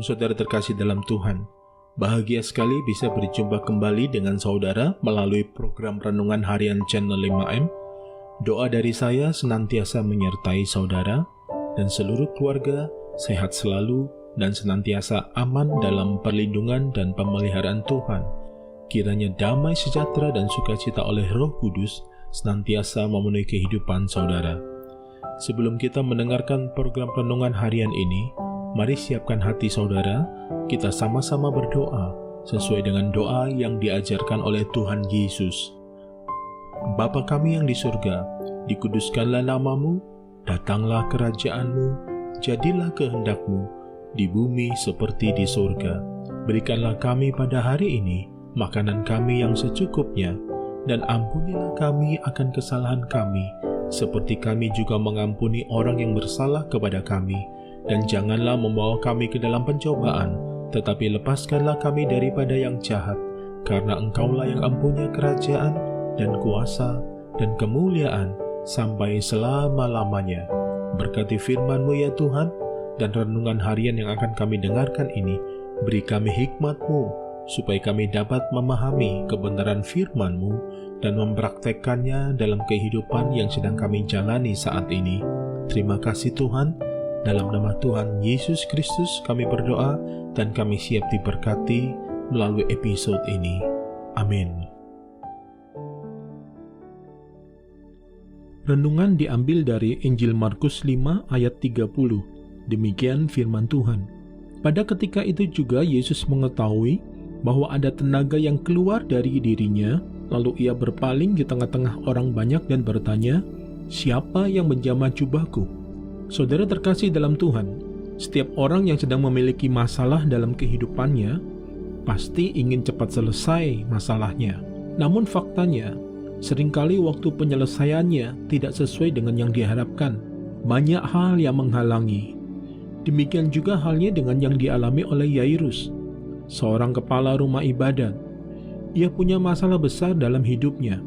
saudara terkasih dalam Tuhan. Bahagia sekali bisa berjumpa kembali dengan saudara melalui program Renungan Harian Channel 5M. Doa dari saya senantiasa menyertai saudara dan seluruh keluarga sehat selalu dan senantiasa aman dalam perlindungan dan pemeliharaan Tuhan. Kiranya damai sejahtera dan sukacita oleh Roh Kudus senantiasa memenuhi kehidupan saudara. Sebelum kita mendengarkan program renungan harian ini, mari siapkan hati saudara, kita sama-sama berdoa sesuai dengan doa yang diajarkan oleh Tuhan Yesus. Bapa kami yang di surga, dikuduskanlah namamu, datanglah kerajaan-Mu, jadilah kehendak-Mu, di bumi seperti di surga. Berikanlah kami pada hari ini makanan kami yang secukupnya, dan ampunilah kami akan kesalahan kami, seperti kami juga mengampuni orang yang bersalah kepada kami. Dan janganlah membawa kami ke dalam pencobaan, tetapi lepaskanlah kami daripada yang jahat, karena Engkaulah yang mempunyai kerajaan, dan kuasa, dan kemuliaan, sampai selama-lamanya. Berkati firman-Mu ya Tuhan, dan renungan harian yang akan kami dengarkan ini, beri kami hikmat-Mu, supaya kami dapat memahami kebenaran firman-Mu dan mempraktekkannya dalam kehidupan yang sedang kami jalani saat ini. Terima kasih Tuhan, dalam nama Tuhan Yesus Kristus kami berdoa dan kami siap diberkati melalui episode ini. Amin. Renungan diambil dari Injil Markus 5 ayat 30. Demikian firman Tuhan. Pada ketika itu juga Yesus mengetahui bahwa ada tenaga yang keluar dari dirinya, lalu ia berpaling di tengah-tengah orang banyak dan bertanya, "Siapa yang menjamah jubahku?" Saudara terkasih dalam Tuhan, setiap orang yang sedang memiliki masalah dalam kehidupannya, pasti ingin cepat selesai masalahnya. Namun faktanya, seringkali waktu penyelesaiannya tidak sesuai dengan yang diharapkan. Banyak hal yang menghalangi. Demikian juga halnya dengan yang dialami oleh Yairus, seorang kepala rumah ibadat. Ia punya masalah besar dalam hidupnya.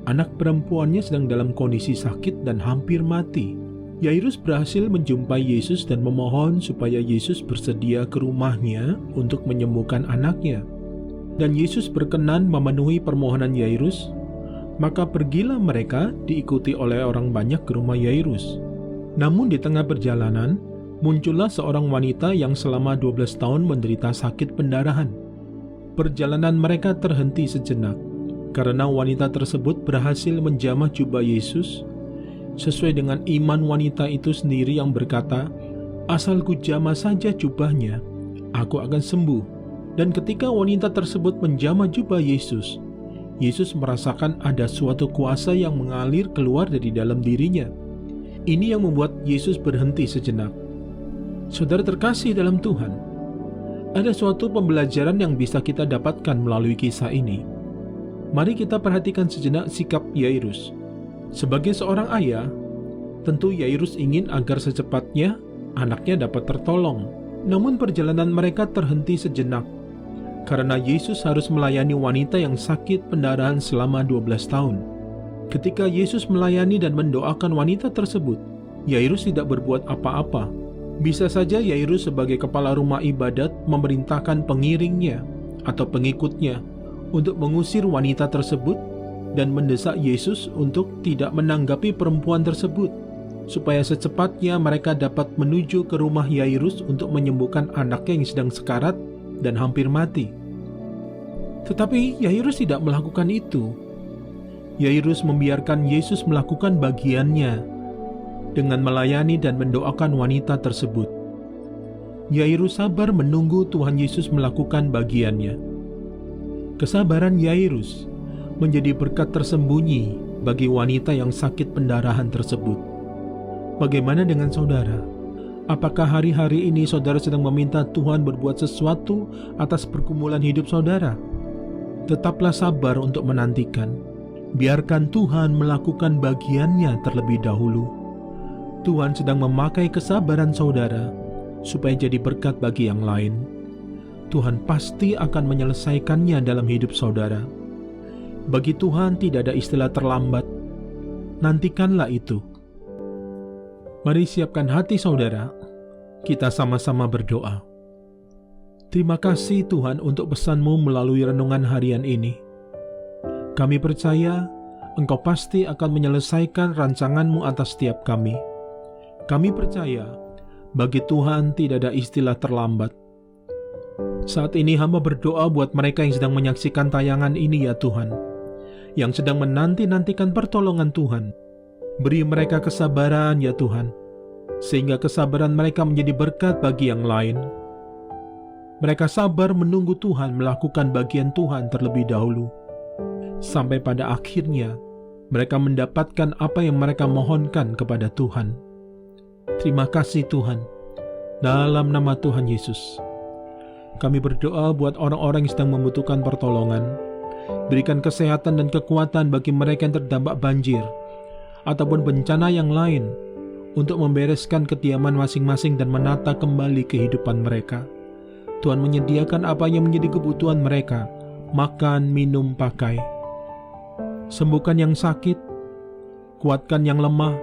Anak perempuannya sedang dalam kondisi sakit dan hampir mati. Yairus berhasil menjumpai Yesus dan memohon supaya Yesus bersedia ke rumahnya untuk menyembuhkan anaknya. Dan Yesus berkenan memenuhi permohonan Yairus. Maka pergilah mereka diikuti oleh orang banyak ke rumah Yairus. Namun di tengah perjalanan, muncullah seorang wanita yang selama 12 tahun menderita sakit pendarahan. Perjalanan mereka terhenti sejenak, karena wanita tersebut berhasil menjamah jubah Yesus, sesuai dengan iman wanita itu sendiri yang berkata, "Asal ku jamah saja jubahnya, aku akan sembuh." Dan ketika wanita tersebut menjamah jubah Yesus, Yesus merasakan ada suatu kuasa yang mengalir keluar dari dalam dirinya. Ini yang membuat Yesus berhenti sejenak. Saudara terkasih dalam Tuhan, ada suatu pembelajaran yang bisa kita dapatkan melalui kisah ini. Mari kita perhatikan sejenak sikap Yairus. Sebagai seorang ayah, tentu Yairus ingin agar secepatnya anaknya dapat tertolong. Namun perjalanan mereka terhenti sejenak, karena Yesus harus melayani wanita yang sakit pendarahan selama 12 tahun. Ketika Yesus melayani dan mendoakan wanita tersebut, Yairus tidak berbuat apa-apa. Bisa saja Yairus sebagai kepala rumah ibadat memerintahkan pengiringnya atau pengikutnya untuk mengusir wanita tersebut dan mendesak Yesus untuk tidak menanggapi perempuan tersebut, supaya secepatnya mereka dapat menuju ke rumah Yairus untuk menyembuhkan anaknya yang sedang sekarat dan hampir mati. Tetapi Yairus tidak melakukan itu. Yairus membiarkan Yesus melakukan bagiannya dengan melayani dan mendoakan wanita tersebut. Yairus sabar menunggu Tuhan Yesus melakukan bagiannya. Kesabaran Yairus menjadi berkat tersembunyi bagi wanita yang sakit pendarahan tersebut. Bagaimana dengan saudara? Apakah hari-hari ini saudara sedang meminta Tuhan berbuat sesuatu atas pergumulan hidup saudara? Tetaplah sabar untuk menantikan. Biarkan Tuhan melakukan bagiannya terlebih dahulu. Tuhan sedang memakai kesabaran saudara supaya jadi berkat bagi yang lain. Tuhan pasti akan menyelesaikannya dalam hidup saudara. Bagi Tuhan tidak ada istilah terlambat. Nantikanlah itu. Mari siapkan hati saudara. Kita sama-sama berdoa. Terima kasih Tuhan untuk pesan-Mu melalui renungan harian ini. Kami percaya Engkau pasti akan menyelesaikan rancangan-Mu atas setiap kami. Kami percaya bagi Tuhan tidak ada istilah terlambat. Saat ini hamba berdoa buat mereka yang sedang menyaksikan tayangan ini ya Tuhan, yang sedang menanti-nantikan pertolongan Tuhan. Beri mereka kesabaran ya Tuhan, sehingga kesabaran mereka menjadi berkat bagi yang lain. Mereka sabar menunggu Tuhan melakukan bagian Tuhan terlebih dahulu, sampai pada akhirnya mereka mendapatkan apa yang mereka mohonkan kepada Tuhan. Terima kasih Tuhan, dalam nama Tuhan Yesus. Kami berdoa buat orang-orang yang sedang membutuhkan pertolongan. Berikan kesehatan dan kekuatan bagi mereka yang terdampak banjir ataupun bencana yang lain, untuk membereskan kediaman masing-masing dan menata kembali kehidupan mereka. Tuhan menyediakan apa yang menjadi kebutuhan mereka, makan, minum, pakai. Sembuhkan yang sakit, kuatkan yang lemah,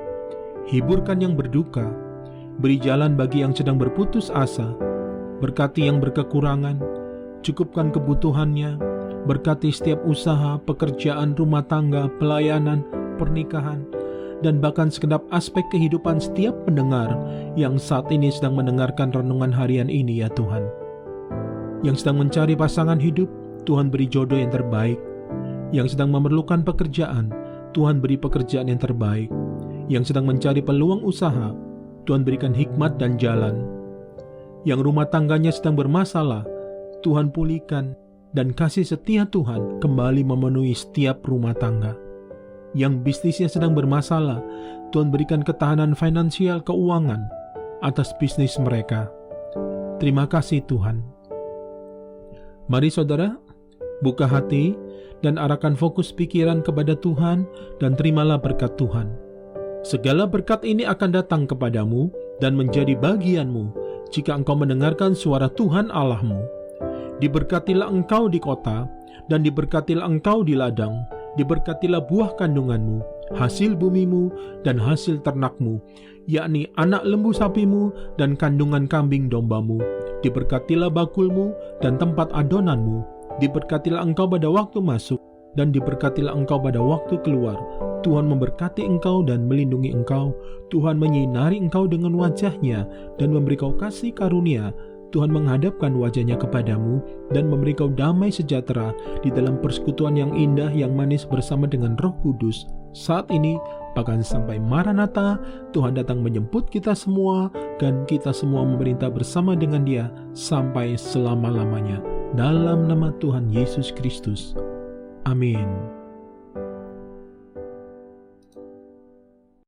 hiburkan yang berduka, beri jalan bagi yang sedang berputus asa, berkati yang berkekurangan, cukupkan kebutuhannya, berkati setiap usaha, pekerjaan, rumah tangga, pelayanan, pernikahan, dan bahkan segenap aspek kehidupan setiap pendengar yang saat ini sedang mendengarkan renungan harian ini ya Tuhan. Yang sedang mencari pasangan hidup, Tuhan beri jodoh yang terbaik. Yang sedang memerlukan pekerjaan, Tuhan beri pekerjaan yang terbaik. Yang sedang mencari peluang usaha, Tuhan berikan hikmat dan jalan. Yang rumah tangganya sedang bermasalah, Tuhan pulihkan, dan kasih setia Tuhan kembali memenuhi setiap rumah tangga. Yang bisnisnya sedang bermasalah, Tuhan berikan ketahanan finansial keuangan atas bisnis mereka. Terima kasih Tuhan. Mari saudara, buka hati dan arahkan fokus pikiran kepada Tuhan dan terimalah berkat Tuhan. Segala berkat ini akan datang kepadamu dan menjadi bagianmu jika engkau mendengarkan suara Tuhan Allahmu. Diberkatilah engkau di kota, dan diberkatilah engkau di ladang. Diberkatilah buah kandunganmu, hasil bumimu, dan hasil ternakmu, yakni anak lembu sapimu dan kandungan kambing dombamu. Diberkatilah bakulmu dan tempat adonanmu. Diberkatilah engkau pada waktu masuk, dan diberkatilah engkau pada waktu keluar. Tuhan memberkati engkau dan melindungi engkau. Tuhan menyinari engkau dengan wajah-Nya dan memberi kau kasih karunia. Tuhan menghadapkan wajah-Nya kepadamu dan memberi kau damai sejahtera di dalam persekutuan yang indah, yang manis bersama dengan Roh Kudus, saat ini bahkan sampai Maranatha. Tuhan datang menjemput kita semua, dan kita semua memerintah bersama dengan Dia sampai selama-lamanya. Dalam nama Tuhan Yesus Kristus. Amin.